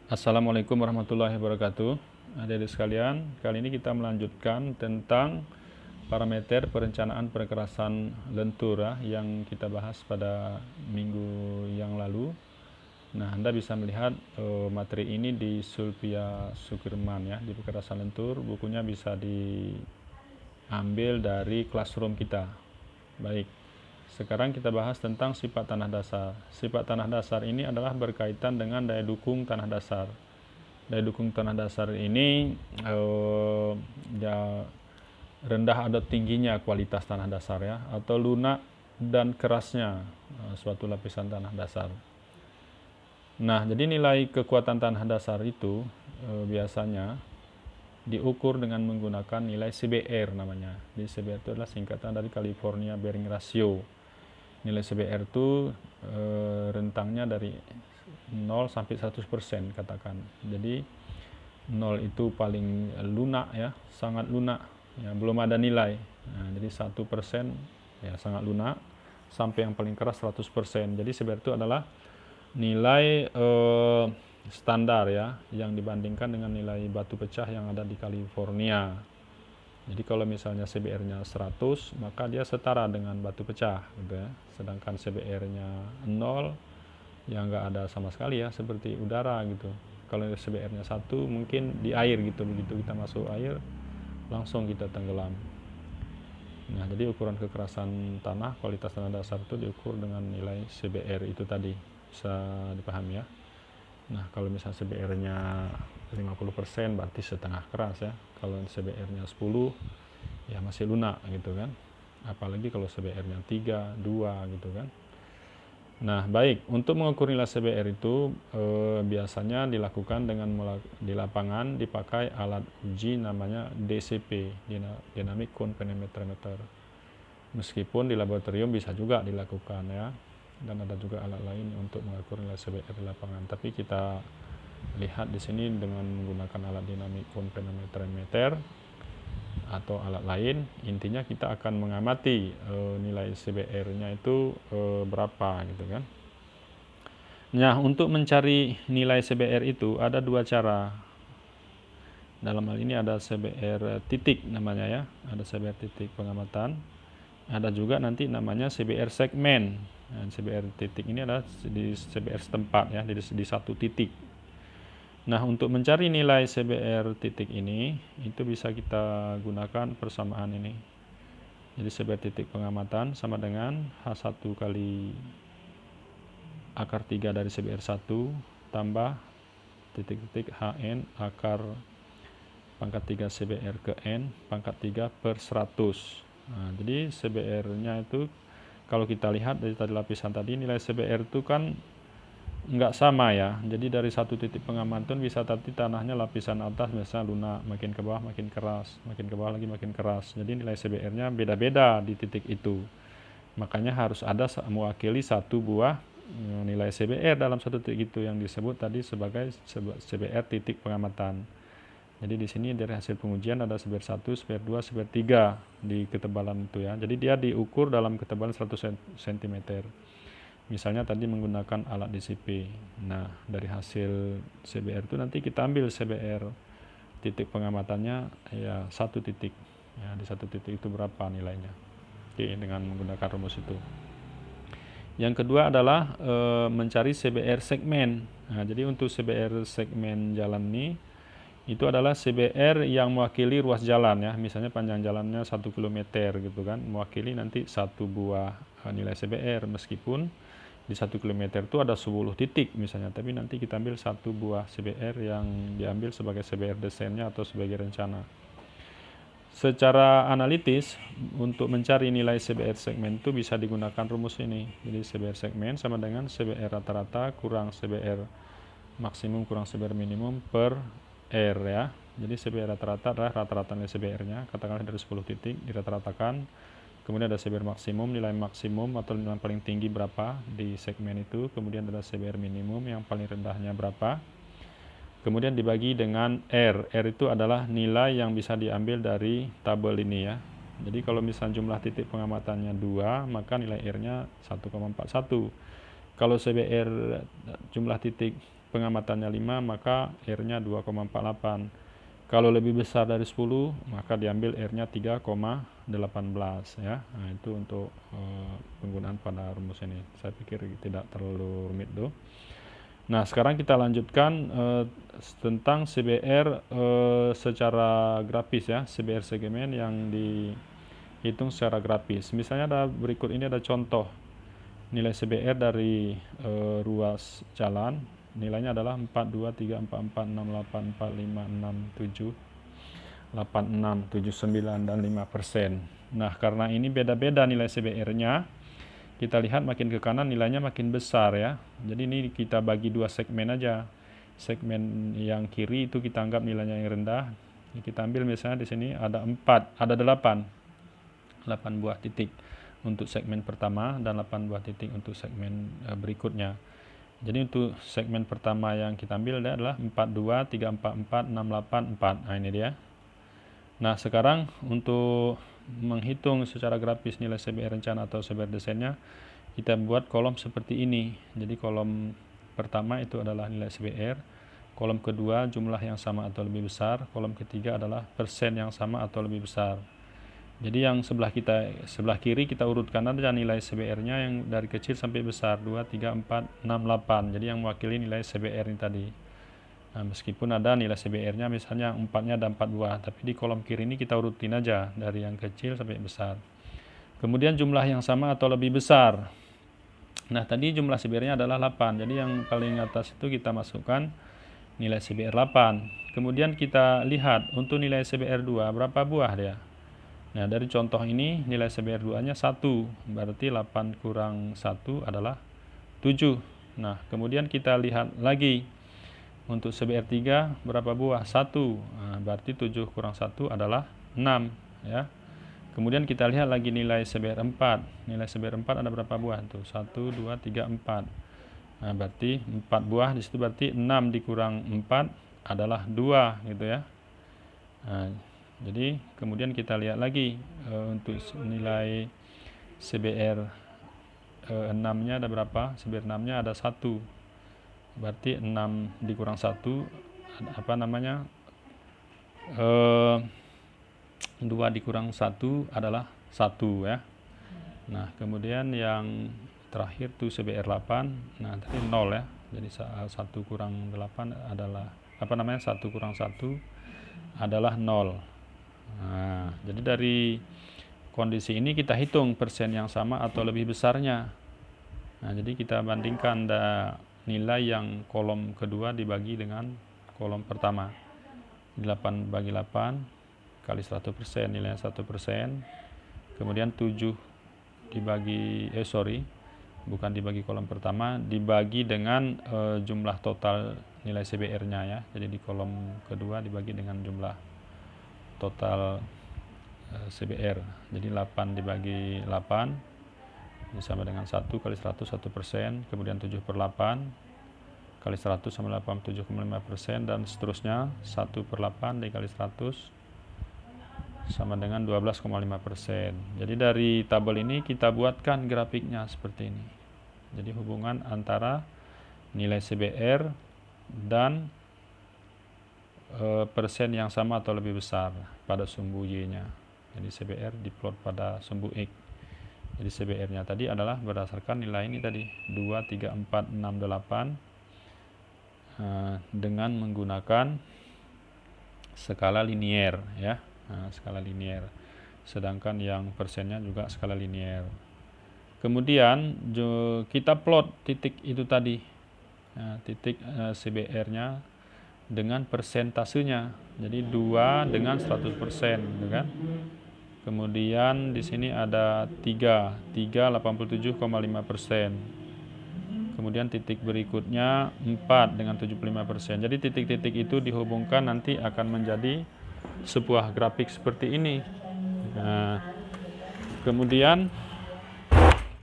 Assalamualaikum warahmatullahi wabarakatuh. Adik-adik sekalian, kali ini kita melanjutkan tentang parameter perencanaan perkerasan lentur yang kita bahas pada minggu yang lalu. Nah, Anda bisa melihat materi ini di Sulpia Sukirman ya, di perkerasan lentur. Bukunya bisa diambil dari classroom kita. Baik. Sekarang kita bahas tentang sifat tanah dasar. Sifat tanah dasar ini adalah berkaitan dengan daya dukung tanah dasar. Daya dukung tanah dasar ini ya, rendah atau tingginya kualitas tanah dasar ya, atau lunak dan kerasnya suatu lapisan tanah dasar. Nah, jadi nilai kekuatan tanah dasar itu biasanya diukur dengan menggunakan nilai CBR namanya. Jadi CBR itu adalah singkatan dari California Bearing Ratio. Nilai CBR itu rentangnya dari 0 sampai 100% katakan. Jadi 0 itu paling lunak ya, sangat lunak ya, belum ada nilai. Nah, jadi 1% ya sangat lunak, sampai yang paling keras 100%. Jadi CBR itu adalah nilai standar ya, yang dibandingkan dengan nilai batu pecah yang ada di California. Jadi kalau misalnya CBR-nya 100, maka dia setara dengan batu pecah gitu ya. Sedangkan CBR-nya 0, ya nggak ada sama sekali ya, seperti udara gitu. Kalau CBR-nya 1, mungkin di air gitu, begitu kita masuk air langsung kita tenggelam. Nah, jadi ukuran kekerasan tanah, kualitas tanah dasar itu diukur dengan nilai CBR itu tadi, bisa dipahami ya. Nah, kalau misalnya CBR-nya 50% berarti setengah keras ya. Kalau CBR-nya 10 ya masih lunak gitu kan. Apalagi kalau CBR-nya 3, 2 gitu kan. Nah, baik, untuk mengukur nilai CBR itu biasanya dilakukan dengan di lapangan dipakai alat uji namanya DCP, Dynamic Confirmatory Meter. Meskipun di laboratorium bisa juga dilakukan ya. Dan ada juga alat lain untuk mengukur nilai CBR di lapangan. Tapi kita lihat di sini dengan menggunakan alat Dynamic Confirmatory Meter atau alat lain. Intinya kita akan mengamati nilai CBR-nya itu berapa gitu kan. Nah, untuk mencari nilai CBR itu ada dua cara. Dalam hal ini ada CBR titik namanya ya, ada CBR titik pengamatan. Ada juga nanti namanya CBR segmen. Nah, CBR titik ini adalah di CBR setempat ya, di satu titik. Nah, untuk mencari nilai CBR titik ini, itu bisa kita gunakan persamaan ini. Jadi CBR titik pengamatan sama dengan H1 kali akar 3 dari CBR 1 tambah titik-titik HN akar pangkat 3 CBR ke N pangkat 3 per 100. Nah, jadi CBR-nya itu kalau kita lihat dari tadi lapisan tadi, nilai CBR itu kan nggak sama ya. Jadi dari satu titik pengamatan bisa tadi tanahnya lapisan atas misalnya lunak, makin ke bawah makin keras, makin ke bawah lagi makin keras. Jadi nilai CBR-nya beda-beda di titik itu. Makanya harus ada mewakili satu buah nilai CBR dalam satu titik itu yang disebut tadi sebagai CBR titik pengamatan. Jadi di sini dari hasil pengujian ada CBR 1, CBR 2, CBR 3 di ketebalan itu ya. Jadi dia diukur dalam ketebalan 100 cm. Misalnya tadi menggunakan alat DCP. Nah, dari hasil CBR itu nanti kita ambil CBR titik pengamatannya ya satu titik. Ya, di satu titik itu berapa nilainya. Oke, dengan menggunakan rumus itu. Yang kedua adalah mencari CBR segmen. Nah, jadi untuk CBR segmen jalan ini itu adalah CBR yang mewakili ruas jalan ya, misalnya panjang jalannya 1 km gitu kan, mewakili nanti satu buah nilai CBR, meskipun di 1 km itu ada 10 titik misalnya, tapi nanti kita ambil satu buah CBR yang diambil sebagai CBR desainnya atau sebagai rencana. Secara analitis, untuk mencari nilai CBR segmen itu bisa digunakan rumus ini. Jadi CBR segmen sama dengan CBR rata-rata kurang CBR maksimum kurang CBR minimum per R ya. Jadi CBR rata-rata adalah rata-rata nilai CBR-nya, katakanlah dari 10 titik dirata-ratakan. Kemudian ada CBR maksimum, nilai maksimum atau nilai paling tinggi berapa di segmen itu. Kemudian ada CBR minimum yang paling rendahnya berapa. Kemudian dibagi dengan R. R itu adalah nilai yang bisa diambil dari tabel ini ya. Jadi kalau misalnya jumlah titik pengamatannya 2, maka nilai R-nya 1,41. Kalau CBR jumlah titik pengamatannya 5, maka R-nya 2,48. Kalau lebih besar dari 10, maka diambil R-nya 3,18 ya. Nah, itu untuk penggunaan pada rumus ini. Saya pikir tidak terlalu rumit tuh. Nah, sekarang kita lanjutkan tentang CBR secara grafis ya, CBR segmen yang dihitung secara grafis. Misalnya berikut ini ada contoh nilai CBR dari ruas jalan. Nilainya adalah 4, 2, 3, 4, 4, 6, 8, 4, 5, 6, 7, 8, 6, 7, 9, dan 5%. Nah, karena ini beda-beda nilai CBR-nya, kita lihat makin ke kanan nilainya makin besar ya. Jadi ini kita bagi dua segmen aja. Segmen yang kiri itu kita anggap nilainya yang rendah. Ini kita ambil misalnya di sini ada 8 buah titik untuk segmen pertama dan 8 buah titik untuk segmen berikutnya. Jadi untuk segmen pertama yang kita ambil adalah 4, 2, 3, 4, 4, 6, 8, 4. Nah, ini dia. Nah, sekarang untuk menghitung secara grafis nilai CBR rencana atau CBR desainnya, kita buat kolom seperti ini. Jadi kolom pertama itu adalah nilai CBR, kolom kedua jumlah yang sama atau lebih besar, kolom ketiga adalah persen yang sama atau lebih besar. Jadi yang sebelah kiri kita urutkan aja nilai CBR-nya yang dari kecil sampai besar, 2, 3, 4, 6, 8. Jadi yang mewakili nilai CBR ini tadi. Nah, meskipun ada nilai CBR-nya misalnya 4-nya ada 4 buah, tapi di kolom kiri ini kita urutin aja dari yang kecil sampai besar. Kemudian jumlah yang sama atau lebih besar. Nah, tadi jumlah CBR-nya adalah 8. Jadi yang paling atas itu kita masukkan nilai CBR 8. Kemudian kita lihat untuk nilai CBR 2 berapa buah dia. Nah, dari contoh ini nilai CBR 2-nya 1, berarti 8 kurang 1 adalah 7. Nah, kemudian kita lihat lagi untuk CBR 3 berapa buah? 1. Nah, berarti 7 kurang 1 adalah 6 ya. Kemudian kita lihat lagi nilai CBR 4. Nilai CBR 4 ada berapa buah tuh? 1, 2, 3, 4. Nah, berarti 4 buah di situ, berarti 6 dikurang 4 adalah 2 gitu ya. Nah, jadi kemudian kita lihat lagi untuk nilai CBR 6-nya ada berapa? CBR 6-nya ada 1. Berarti 6 dikurang 1 apa namanya? 2 dikurang 1 adalah 1 ya. Nah, kemudian yang terakhir tuh CBR 8. Nah, tadi 0 ya. Jadi 1 kurang 8 adalah apa namanya? 1 kurang 1 adalah 0. Nah, jadi dari kondisi ini kita hitung persen yang sama atau lebih besarnya. Nah, jadi kita bandingkan nilai yang kolom kedua dibagi dengan kolom pertama. 8 bagi 8 kali 100%, nilainya 1%. Kemudian 7 dibagi bukan dibagi kolom pertama, dibagi dengan jumlah total nilai CBR-nya ya. Jadi di kolom kedua dibagi dengan jumlah total CBR. Jadi 8 dibagi 8 ini sama dengan 1 kali 100 1%, kemudian 7 per 8 kali 100 sama 87,5%, dan seterusnya 1 per 8 dikali 100 sama dengan 12,5%. Jadi dari tabel ini kita buatkan grafiknya seperti ini. Jadi hubungan antara nilai CBR dan persen yang sama atau lebih besar pada sumbu Y-nya. Jadi CBR diplot pada sumbu X. Jadi CBR-nya tadi adalah berdasarkan nilai ini tadi 2, 3, 4, 6, 8 dengan menggunakan skala linier ya. Skala linier. Sedangkan yang persennya juga skala linier. Kemudian kita plot titik itu tadi. Titik CBR-nya dengan persentasenya. Jadi 2 dengan 100%, gitu kan? Kemudian di sini ada 3 87,5%. Kemudian titik berikutnya 4 dengan 75%. Jadi titik-titik itu dihubungkan nanti akan menjadi sebuah grafik seperti ini. Nah, kemudian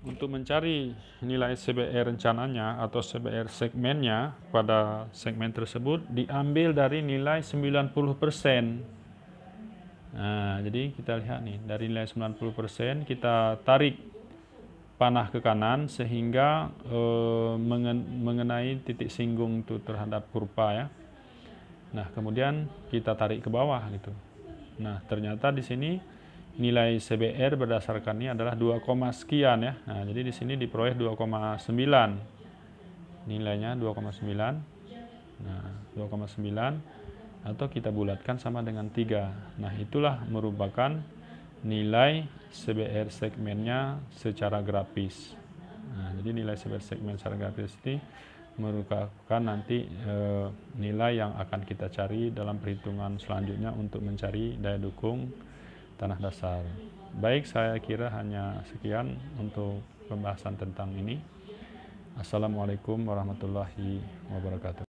untuk mencari nilai CBR rencananya atau CBR segmennya pada segmen tersebut diambil dari nilai 90%. Nah, jadi kita lihat nih, dari nilai 90% kita tarik panah ke kanan sehingga mengenai titik singgung itu terhadap kurva ya. Nah, kemudian kita tarik ke bawah gitu. Nah, ternyata di sini nilai CBR berdasarkan ini adalah 2, sekian ya. Nah, jadi di sini diperoleh 2,9. Nilainya 2,9. Nah, 2,9 atau kita bulatkan sama dengan 3. Nah, itulah merupakan nilai CBR segmennya secara grafis. Nah, jadi nilai CBR segmen secara grafis ini merupakan nanti nilai yang akan kita cari dalam perhitungan selanjutnya untuk mencari daya dukung tanah dasar. Baik, saya kira hanya sekian untuk pembahasan tentang ini. Assalamualaikum warahmatullahi wabarakatuh.